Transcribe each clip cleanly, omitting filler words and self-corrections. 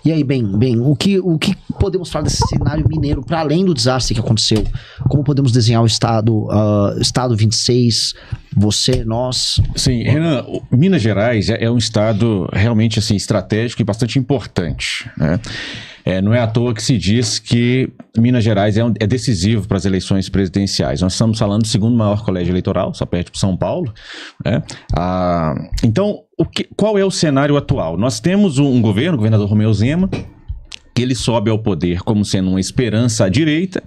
E aí, bem, o que podemos falar desse cenário mineiro, para além do desastre que aconteceu? Como podemos desenhar o Estado 26, você, nós? Sim, Renan, Minas Gerais é um estado realmente assim, estratégico e bastante importante, né? Não é à toa que se diz que Minas Gerais é decisivo para as eleições presidenciais. Nós estamos falando do segundo maior colégio eleitoral, só perto de São Paulo, né? Então, qual é o cenário atual? Nós temos um governo, o governador Romeu Zema, que ele sobe ao poder como sendo uma esperança à direita,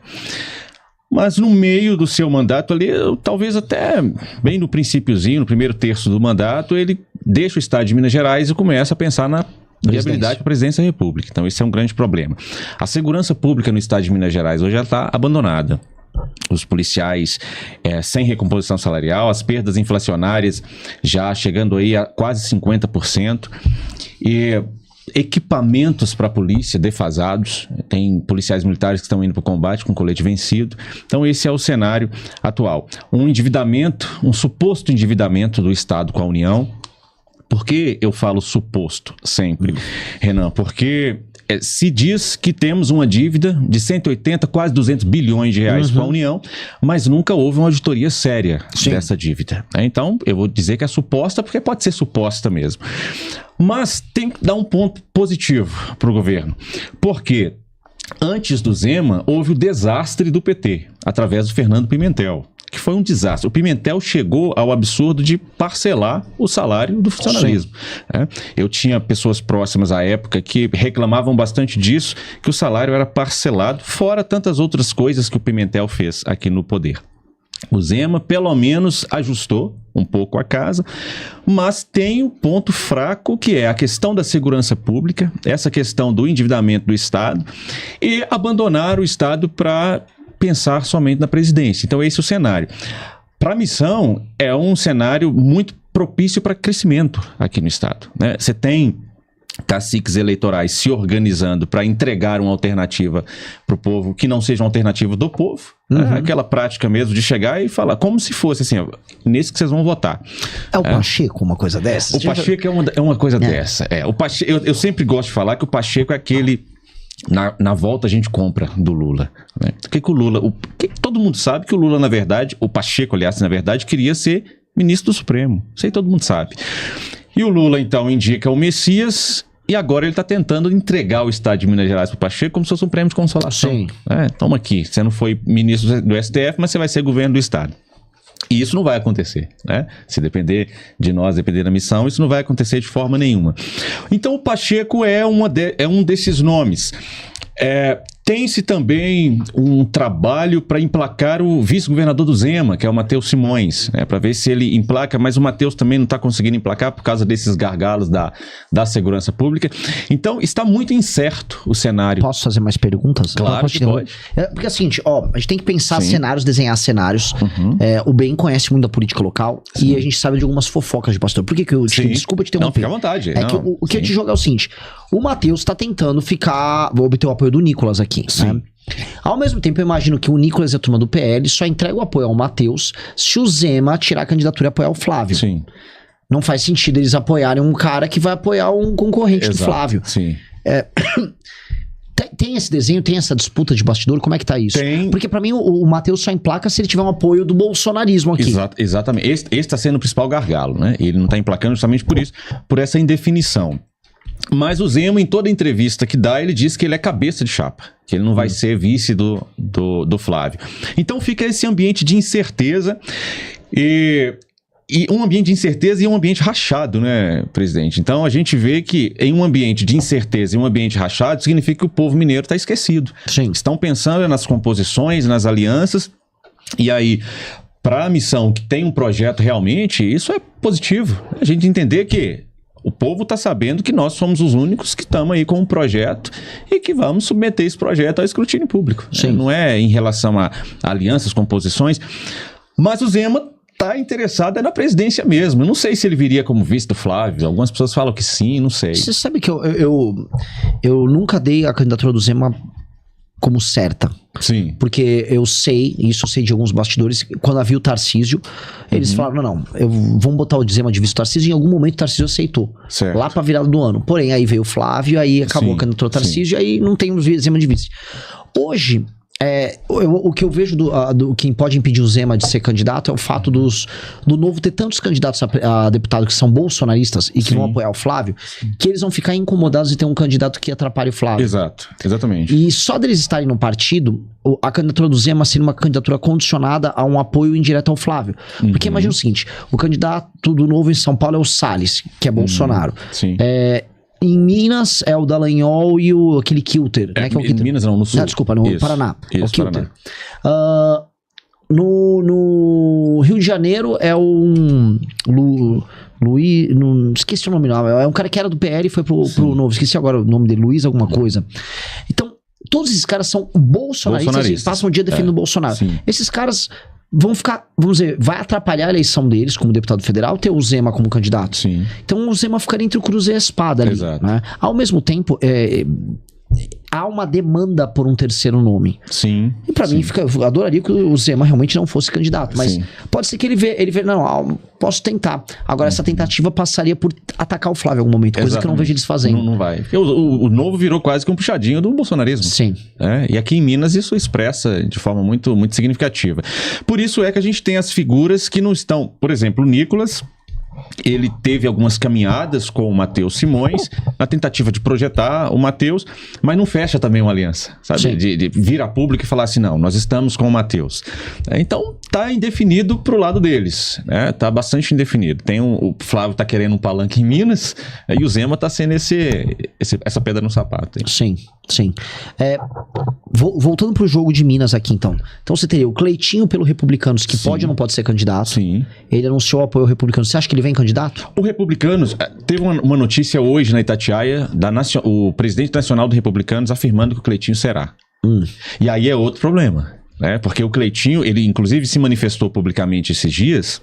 mas no meio do seu mandato ali, talvez até bem no princípiozinho, no primeiro terço do mandato, ele deixa o estado de Minas Gerais e começa a pensar na viabilidade da presidência da República. Então, esse é um grande problema. A segurança pública no estado de Minas Gerais hoje já está abandonada. Os policiais sem recomposição salarial, as perdas inflacionárias já chegando aí a quase 50%. E equipamentos para a polícia defasados, tem policiais militares que estão indo para o combate com colete vencido. Então esse é o cenário atual. Um endividamento, um suposto endividamento do Estado com a União. Por que eu falo suposto sempre, Renan? Porque se diz que temos uma dívida de 180, quase 200 bilhões de reais com a União, mas nunca houve uma auditoria séria dessa dívida. Então, eu vou dizer que é suposta, porque pode ser suposta mesmo. Mas tem que dar um ponto positivo para o governo. Porque antes do Zema, houve o desastre do PT, através do Fernando Pimentel, que foi um desastre. O Pimentel chegou ao absurdo de parcelar o salário do funcionalismo. Eu tinha pessoas próximas à época que reclamavam bastante disso, que o salário era parcelado, fora tantas outras coisas que o Pimentel fez aqui no poder. O Zema, pelo menos, ajustou um pouco a casa, mas tem um ponto fraco, que é a questão da segurança pública, essa questão do endividamento do Estado, e abandonar o Estado para pensar somente na presidência. Então esse é o cenário. Para a missão, é um cenário muito propício para crescimento aqui no Estado, né? Você tem caciques eleitorais se organizando para entregar uma alternativa para o povo que não seja uma alternativa do povo, né? Aquela prática mesmo de chegar e falar como se fosse assim, nesse que vocês vão votar. É o Pacheco uma coisa dessa? O Pacheco é uma coisa dessa. O Pacheco, eu sempre gosto de falar que o Pacheco é aquele... Na volta a gente compra do Lula, né? Todo mundo sabe que o Lula, na verdade, o Pacheco, aliás, na verdade, queria ser ministro do Supremo. Isso aí todo mundo sabe. E o Lula, então, indica o Messias e agora ele está tentando entregar o Estado de Minas Gerais para o Pacheco como se fosse um prêmio de consolação. Sim. Toma aqui, você não foi ministro do STF, mas você vai ser governo do Estado. E isso não vai acontecer, né? Se depender de nós, depender da missão, isso não vai acontecer de forma nenhuma. Então o Pacheco é um desses nomes. Tem-se também um trabalho para emplacar o vice-governador do Zema, que é o Matheus Simões, né, para ver se ele emplaca, mas o Matheus também não está conseguindo emplacar por causa desses gargalos da segurança pública. Então está muito incerto o cenário. Posso fazer mais perguntas? Claro que pode. Porque assim, a gente tem que pensar cenários, desenhar cenários. O Ben conhece muito da política local e a gente sabe de algumas fofocas de pastor. Por que eu te desculpa te interromper? Não, fica à vontade. O que eu te jogo é o seguinte: o Matheus está tentando vou obter o apoio do Nicolas aqui. Né? Ao mesmo tempo, eu imagino que o Nicolas e a turma do PL só entrega o apoio ao Matheus se o Zema tirar a candidatura e apoiar o Flávio. Sim. Não faz sentido eles apoiarem um cara que vai apoiar um concorrente do Flávio. Sim. Tem esse desenho, tem essa disputa de bastidor, como é que tá isso? Tem. Porque pra mim o Matheus só emplaca se ele tiver um apoio do bolsonarismo aqui. Exatamente. Esse tá sendo o principal gargalo, né? Ele não tá emplacando justamente por isso, por essa indefinição. Mas o Zema, em toda entrevista que dá, ele diz que ele é cabeça de chapa, que ele não vai ser vice do Flávio. Então fica esse ambiente de incerteza e um ambiente de incerteza e um ambiente rachado, né, presidente? Então a gente vê que em um ambiente de incerteza e um ambiente rachado significa que o povo mineiro está esquecido. Sim. Estão pensando nas composições, nas alianças, e aí, para a missão que tem um projeto realmente, isso é positivo. A gente entender que o povo está sabendo que nós somos os únicos que estamos aí com um projeto e que vamos submeter esse projeto ao escrutínio público. Sim. Não é em relação a alianças, composições, mas o Zema está interessado na presidência mesmo. Eu não sei se ele viria como vice do Flávio. Algumas pessoas falam que sim, não sei. Você sabe que eu nunca dei a candidatura do Zema como certa. Sim. Porque eu sei, isso eu sei de alguns bastidores, quando havia o Tarcísio, eles falaram, não, vamos botar o Zema de vice do Tarcísio, e em algum momento o Tarcísio aceitou. Certo. Lá pra virada do ano. Porém, aí veio o Flávio, aí acabou Sim, a candidatura do Tarcísio, e aí não tem o Zema de vice. Hoje, o que eu vejo do quem pode impedir o Zema de ser candidato é o fato do Novo ter tantos candidatos a deputado que são bolsonaristas e que vão apoiar o Flávio, que eles vão ficar incomodados de ter um candidato que atrapalhe o Flávio. Exato, exatamente. E só deles estarem no partido, a candidatura do Zema seria uma candidatura condicionada a um apoio indireto ao Flávio. Porque imagina o seguinte, o candidato do Novo em São Paulo é o Salles, que é Bolsonaro. Sim. Em Minas é o Dallagnol e aquele Kilter, né? Que é o Kilter. Minas não, no Sul. Não, desculpa, no Paraná. Isso, o Kilter. Paraná. No Rio de Janeiro é um Luiz, esqueci o nome não, é um cara que era do PL e foi pro Novo, esqueci agora o nome dele, Luiz alguma coisa. Então, todos esses caras são bolsonaristas e passam o dia defendendo o Bolsonaro. Sim. Esses caras vão ficar, vamos dizer, vai atrapalhar a eleição deles como deputado federal ter o Zema como candidato. Sim. Então o Zema ficaria entre o cruz e a espada ali. Exato. Né? Ao mesmo tempo, há uma demanda por um terceiro nome. Sim. E pra mim, eu adoraria que o Zema realmente não fosse candidato. Mas Sim. pode ser que ele vê, não, posso tentar. Agora, essa tentativa passaria por atacar o Flávio em algum momento, coisa que eu não vejo eles fazendo. Não vai. Porque o Novo virou quase que um puxadinho do bolsonarismo. Sim. E aqui em Minas isso expressa de forma muito, muito significativa. Por isso é que a gente tem as figuras que não estão... Por exemplo, o Nicolas... Ele teve algumas caminhadas com o Matheus Simões na tentativa de projetar o Matheus, mas não fecha também uma aliança, sabe? De vir a público e falar assim, não, nós estamos com o Matheus. Então tá indefinido pro lado deles, né? Tá bastante indefinido. O Flávio tá querendo um palanque em Minas e o Zema tá sendo essa pedra no sapato. Hein? Sim, sim. Voltando pro jogo de Minas aqui então. Então você teria o Cleitinho pelo Republicanos, que pode ou não pode ser candidato. Sim. Ele anunciou o apoio ao Republicanos. Você acha que ele vem candidato? O Republicanos, teve uma notícia hoje na Itatiaia, o presidente nacional do Republicanos afirmando que o Cleitinho será. E aí é outro problema, né? Porque o Cleitinho, ele inclusive se manifestou publicamente esses dias,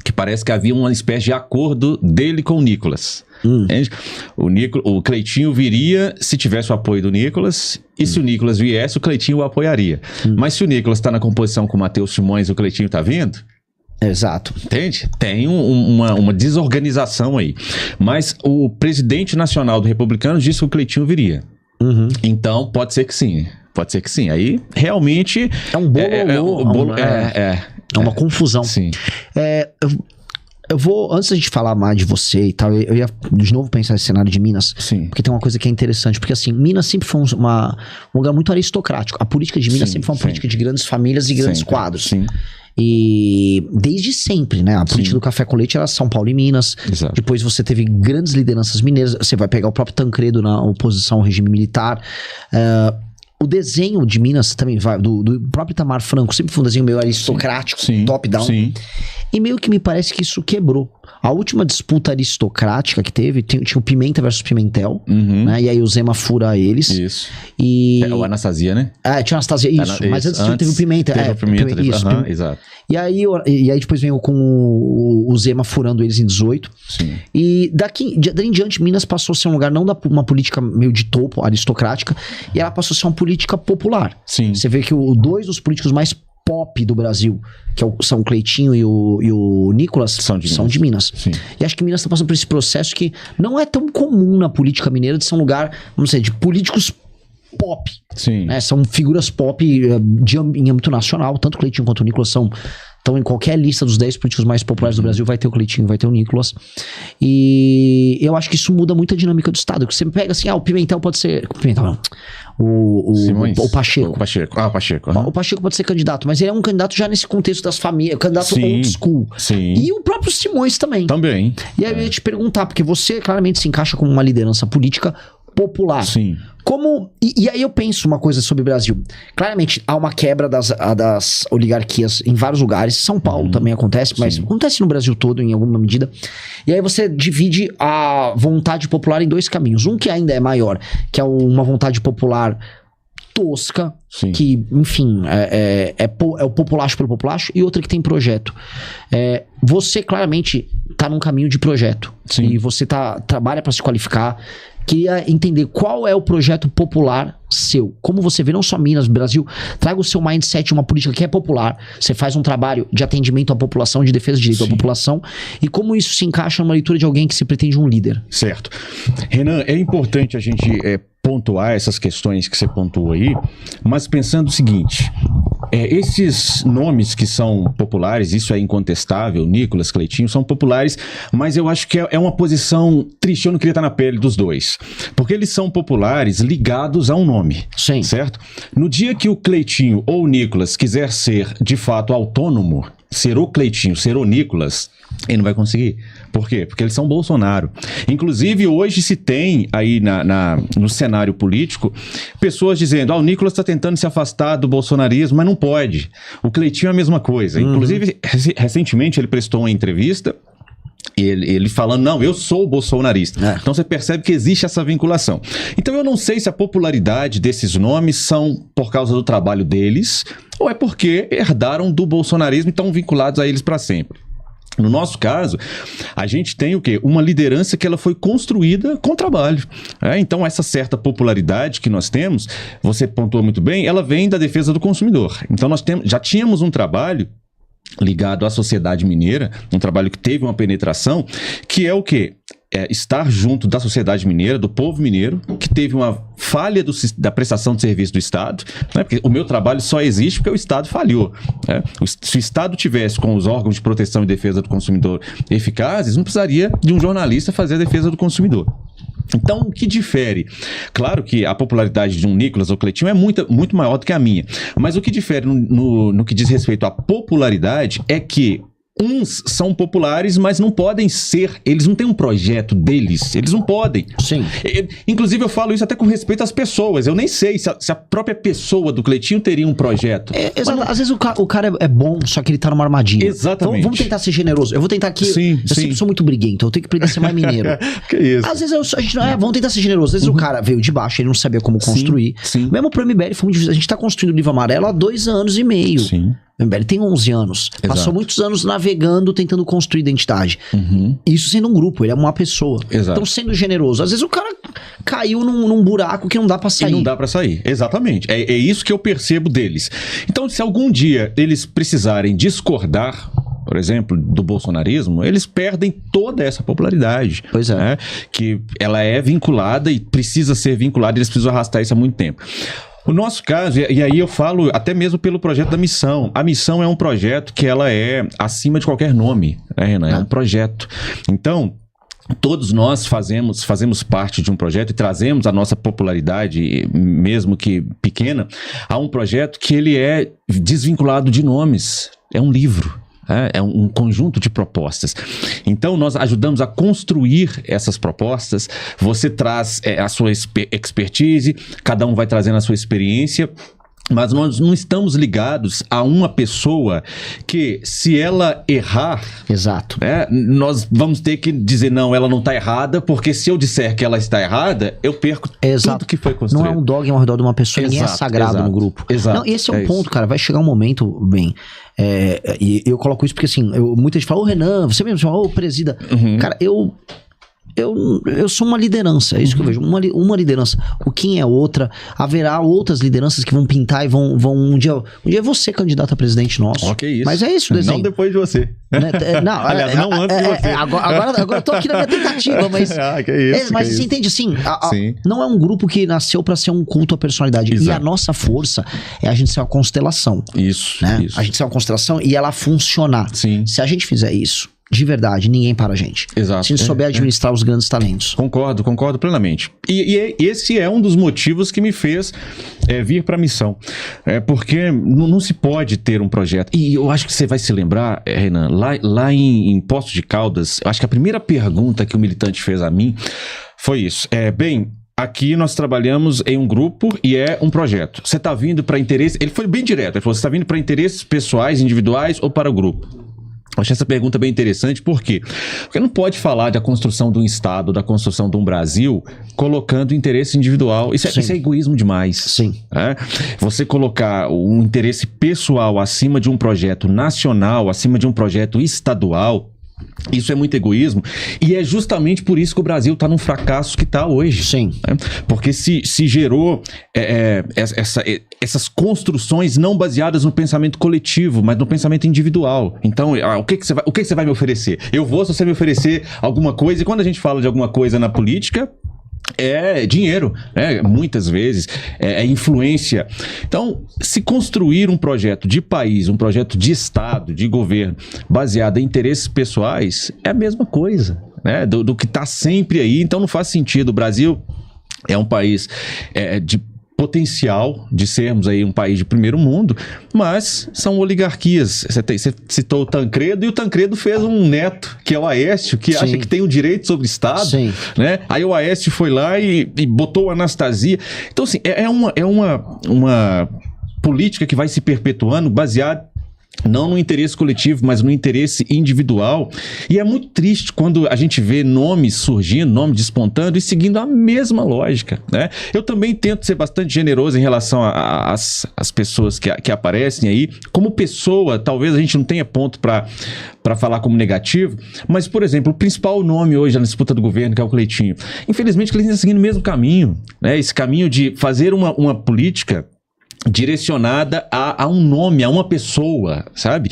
que parece que havia uma espécie de acordo dele com o Nicolas. Entende? O Cleitinho viria se tivesse o apoio do Nicolas, e se o Nicolas viesse, o Cleitinho o apoiaria. Mas se o Nicolas está na composição com o Matheus Simões e o Cleitinho está vindo... Exato. Entende? Tem uma desorganização aí. Mas o presidente nacional do Republicano disse que o Cleitinho viria. Então, pode ser que sim. Pode ser que sim. Aí, realmente... É um bolo. É uma confusão. Sim. Eu vou, antes da gente falar mais de você e tal, eu ia de novo pensar nesse cenário de Minas. Sim. Porque tem uma coisa que é interessante. Porque assim, Minas sempre foi um lugar muito aristocrático. A política de Minas sempre foi uma política de grandes famílias e grandes quadros. Sim. E desde sempre, né? A política do café com leite era São Paulo e Minas. Exato. Depois você teve grandes lideranças mineiras. Você vai pegar o próprio Tancredo na oposição ao regime militar. O desenho de Minas também vai, do próprio Itamar Franco, sempre foi um desenho meio aristocrático, top-down. Sim. E meio que me parece que isso quebrou. A última disputa aristocrática que teve, tinha o Pimenta versus Pimentel, né? E aí o Zema fura eles. Isso. E... o Anastasia, né? Tinha a Anastasia, isso. Mas antes teve o Pimenta. Teve o Pimenta, isso. Exato. E aí depois veio com o Zema furando eles em 18. Sim. E daí em diante, Minas passou a ser um lugar não uma política meio de topo, aristocrática, e ela passou a ser uma política popular. Sim. Você vê que dois dos políticos mais pop do Brasil, que são o Cleitinho e o Nicolas, são de Minas. Sim. E acho que Minas está passando por esse processo que não é tão comum na política mineira de ser um lugar, vamos dizer, de políticos pop. Sim. Né? São figuras pop em âmbito nacional, tanto o Cleitinho quanto o Nicolas são... Então, em qualquer lista dos 10 políticos mais populares do Brasil, vai ter o Cleitinho, vai ter o Nicolas. E eu acho que isso muda muito a dinâmica do Estado. Porque você pega assim, o Pimentel pode ser... O Pimentel não. O Pacheco. O Pacheco. O Pacheco. O Pacheco pode ser candidato, mas ele é um candidato já nesse contexto das famílias, candidato old school. Sim. E o próprio Simões também. Também. E aí eu ia te perguntar, porque você claramente se encaixa como uma liderança política popular. Sim. E aí eu penso uma coisa sobre o Brasil. Claramente há uma quebra das oligarquias em vários lugares. São Paulo também acontece, mas acontece no Brasil todo em alguma medida. E aí você divide a vontade popular em dois caminhos. Um que ainda é maior, que é uma vontade popular tosca, Sim. que, enfim, é o populacho pelo populacho, e outra que tem projeto. Você claramente tá num caminho de projeto. Sim. E você trabalha para se qualificar. Queria entender qual é o projeto popular seu. Como você vê, não só Minas, Brasil, traga o seu mindset, uma política que é popular. Você faz um trabalho de atendimento à população, de defesa de direito à população, e como isso se encaixa numa leitura de alguém que se pretende um líder. Certo. Renan, é importante a gente pontuar essas questões que você pontuou aí, mas pensando o seguinte, esses nomes que são populares, isso é incontestável, Nicolas, Cleitinho, são populares, mas eu acho que é uma posição triste, eu não queria estar na pele dos dois, porque eles são populares ligados a um nome, Sim. certo? No dia que o Cleitinho ou o Nicolas quiser ser, de fato, autônomo, ser o Cleitinho, ser o Nicolas, ele não vai conseguir. Por quê? Porque eles são Bolsonaro. Inclusive, hoje se tem aí no cenário político pessoas dizendo, o Nicolas está tentando se afastar do bolsonarismo, mas não pode. O Cleitinho é a mesma coisa. Inclusive, recentemente ele prestou uma entrevista, ele falando, não, eu sou bolsonarista. Então você percebe que existe essa vinculação. Então eu não sei se a popularidade desses nomes são por causa do trabalho deles ou é porque herdaram do bolsonarismo e estão vinculados a eles para sempre. No nosso caso, a gente tem o quê? Uma liderança que ela foi construída com trabalho. Então, essa certa popularidade que nós temos, você pontuou muito bem, ela vem da defesa do consumidor. Então, nós já tínhamos um trabalho ligado à sociedade mineira, um trabalho que teve uma penetração, que é o quê? Estar junto da sociedade mineira, do povo mineiro, que teve uma falha da prestação de serviço do Estado, né? Porque o meu trabalho só existe porque o Estado falhou. Né? Se o Estado tivesse com os órgãos de proteção e defesa do consumidor eficazes, não precisaria de um jornalista fazer a defesa do consumidor. Então, o que difere? Claro que a popularidade de um Nicolas ou Cleitinho é muito maior do que a minha, mas o que difere no que diz respeito à popularidade é que uns são populares, mas não podem ser, eles não têm um projeto deles, eles não podem. Sim. Inclusive eu falo isso até com respeito às pessoas, eu nem sei se a própria pessoa do Cleitinho teria um projeto. Exato. Às vezes o cara é bom, só que ele tá numa armadilha. Exatamente. Então vamos tentar ser generoso. Eu vou tentar aqui, eu sempre sou muito briguento, eu tenho que aprender a ser mais mineiro. Que isso? Às vezes a gente vamos tentar ser generoso. Às vezes o cara veio de baixo, ele não sabia como construir. Sim. Mesmo pro MBL foi muito difícil. A gente tá construindo o livro amarelo há 2 anos e meio. Sim. O MBL tem 11 anos. Exato. Passou muitos anos navegando, tentando construir identidade. Isso sendo um grupo, ele é uma pessoa. Exato. Então, sendo generoso. Às vezes o cara caiu num buraco que não dá pra sair. E não dá pra sair, exatamente. É isso que eu percebo deles. Então, se algum dia eles precisarem discordar, por exemplo, do bolsonarismo, eles perdem toda essa popularidade. Pois é. Né? Que ela é vinculada e precisa ser vinculada, e eles precisam arrastar isso há muito tempo. O nosso caso, e aí eu falo até mesmo pelo projeto da Missão. A Missão é um projeto que ela é acima de qualquer nome, né, Renan? É um projeto. Então, todos nós fazemos parte de um projeto e trazemos a nossa popularidade, mesmo que pequena, a um projeto que ele é desvinculado de nomes. É um livro. É um conjunto de propostas. Então, nós ajudamos a construir essas propostas. Você traz a sua expertise, cada um vai trazendo a sua experiência, mas nós não estamos ligados a uma pessoa que, se ela errar, Exato. Nós vamos ter que dizer, não, ela não está errada, porque se eu disser que ela está errada, eu perco tudo que foi construído. Não é um dogma ao redor de uma pessoa, ninguém é sagrado no grupo. Exato. Não, esse é um ponto, cara. Vai chegar um momento, e eu coloco isso porque assim, muita gente fala, Renan, você mesmo fala, presida. Cara, eu sou uma liderança, é isso que eu vejo, uma liderança. O Kim é outra, haverá outras lideranças que vão pintar e vão um dia é você candidato a presidente nosso. Ok, isso. Mas é isso o desenho. Não depois de você. Né? Não, aliás, não antes de você. Agora eu tô aqui na minha tentativa, mas... que isso, mas você entende, assim, não é um grupo que nasceu pra ser um culto à personalidade. Exato. E a nossa força é a gente ser uma constelação. Isso, né? isso. A gente ser uma constelação e ela funcionar. Sim. Se a gente fizer isso, de verdade, ninguém para a gente. Exato. Se a gente souber administrar os grandes talentos. Concordo plenamente. E esse é um dos motivos que me fez vir para a Missão. Porque não se pode ter um projeto. E eu acho que você vai se lembrar, Renan, lá em Poços de Caldas, eu acho que a primeira pergunta que o militante fez a mim foi isso. Aqui nós trabalhamos em um grupo e é um projeto. Você está vindo para interesse... Ele foi bem direto. Ele falou, você está vindo para interesses pessoais, individuais ou para o grupo? Eu achei essa pergunta bem interessante, por quê? Porque não pode falar da construção de um Estado, da construção de um Brasil, colocando interesse individual. Isso é egoísmo demais. Sim. Né? Você colocar um interesse pessoal acima de um projeto nacional, acima de um projeto estadual, isso é muito egoísmo, e é justamente por isso que o Brasil está num fracasso que está hoje. Sim. Né? Porque se gerou essas construções não baseadas no pensamento coletivo, mas no pensamento individual. Então, o que você vai me oferecer? Eu vou se você me oferecer alguma coisa, e quando a gente fala de alguma coisa na política, é dinheiro, né? Muitas vezes é influência. Então, se construir um projeto de país, um projeto de Estado, de governo, baseado em interesses pessoais, é a mesma coisa, né? Do que está sempre aí. Então, não faz sentido. O Brasil é um país de potencial de sermos aí um país de primeiro mundo, mas são oligarquias. Você citou o Tancredo, e o Tancredo fez um neto, que é o Aécio, que acha que tem o direito sobre o Estado, né? Aí o Aécio foi lá e botou o Anastasia. Então, assim, é uma política que vai se perpetuando baseada não no interesse coletivo, mas no interesse individual. E é muito triste quando a gente vê nomes surgindo, nomes despontando e seguindo a mesma lógica, né? Eu também tento ser bastante generoso em relação às pessoas que aparecem aí. Como pessoa, talvez a gente não tenha ponto para falar como negativo, mas, por exemplo, o principal nome hoje na disputa do governo, que é o Cleitinho, infelizmente, ele está seguindo o mesmo caminho, né? Esse caminho de fazer uma política direcionada a um nome, a uma pessoa, sabe?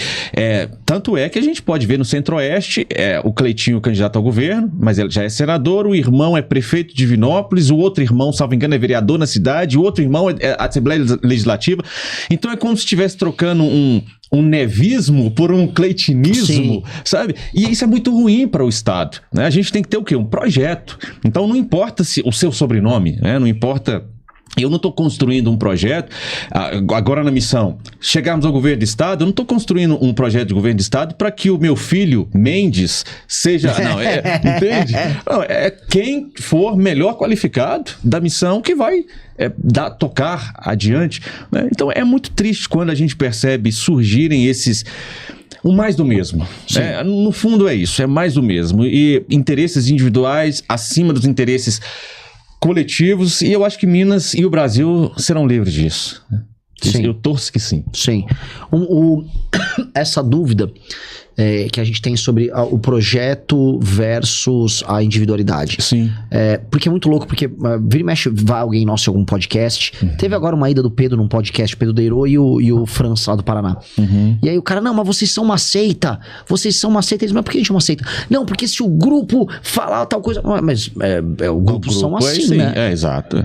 Tanto é que a gente pode ver no Centro-Oeste o Cleitinho candidato ao governo, mas ele já é senador, o irmão é prefeito de Divinópolis, o outro irmão, salvo engano, é vereador na cidade, o outro irmão é Assembleia Legislativa. Então é como se estivesse trocando um nevismo por um cleitinismo, sabe? E isso é muito ruim para o Estado, né? A gente tem que ter o quê? Um projeto. Então não importa o seu sobrenome, né? Não importa. Eu não estou construindo um projeto, agora na missão, chegarmos ao governo do Estado, eu não estou construindo um projeto de governo do Estado para que o meu filho, Mendes, seja... Não, entende? Não, é quem for melhor qualificado da missão que vai tocar adiante, né? Então é muito triste quando a gente percebe surgirem o mais do mesmo. Né? No fundo é isso, é mais do mesmo. E interesses individuais acima dos interesses coletivos, e eu acho que Minas e o Brasil serão livres disso. Eu torço que sim. Sim. Essa dúvida que a gente tem sobre o projeto versus a individualidade. Sim. Porque é muito louco, porque vira e mexe, vai alguém nosso em algum podcast. Teve agora uma ida do Pedro num podcast, o Pedro Deirô e o França lá do Paraná. E aí o cara, não, mas vocês são uma seita. Vocês são uma seita. Eles, mas por que a gente é uma seita? Não, porque se o grupo falar tal coisa... Mas o grupo são assim, né? Exato.